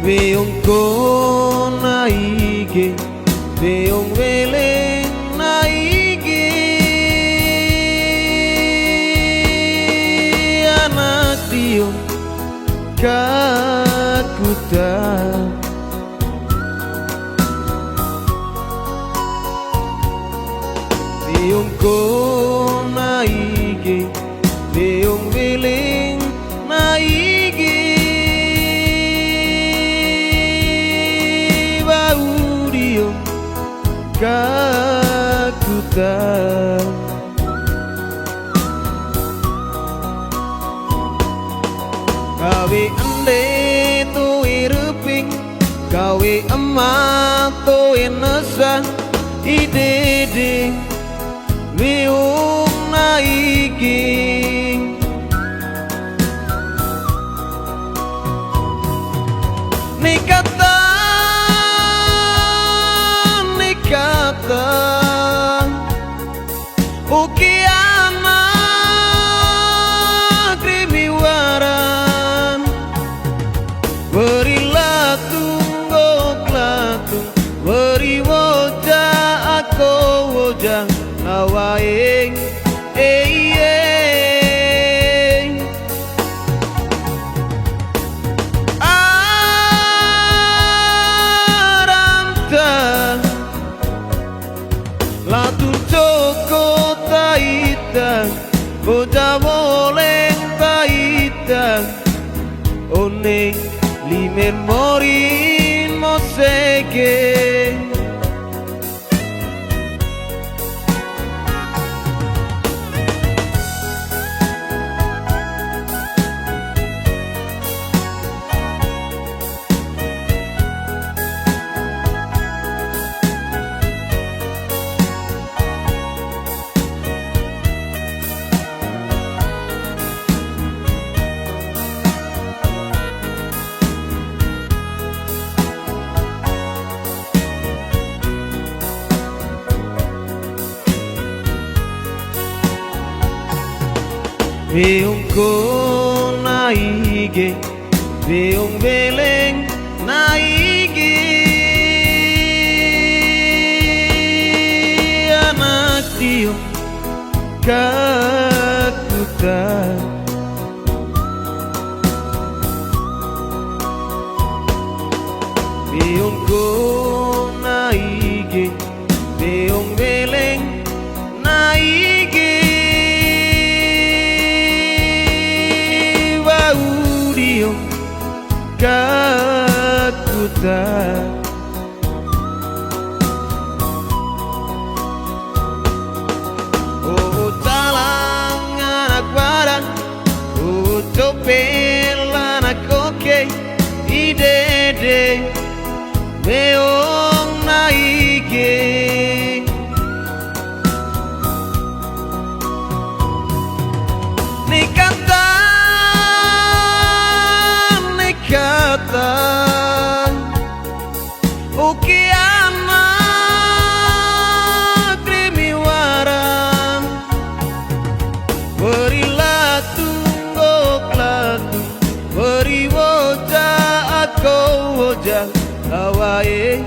Beong ko naige, beong weleng naige, anak tiong kakuta. Beong ko naige, beong weleng naige. Kakuta kawe ande to iruping, kawe emak to enesa idede meung naiki. Nikata ukiana krimiwaran, berilah tunggok latung, beri wajah aku wajah awaing bocah boleng taita one limer morin moseke. Beong ko naige, beong weleng naige, anak tiong kakuta. Beong ko naige, beong weleng naige. Kakuta oh talang anak barang, oh copel anak koke idede meong naige. Ukiana krimiwaran, berilah tunggok latung, beri wajah aku wajah awae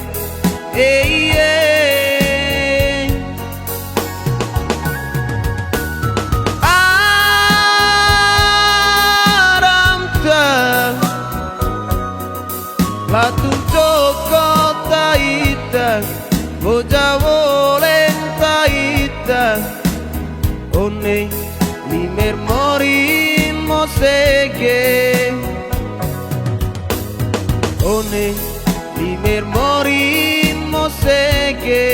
latung cokot taita, bocah boleh taita, one limer morin moseke, one limer morin moseke.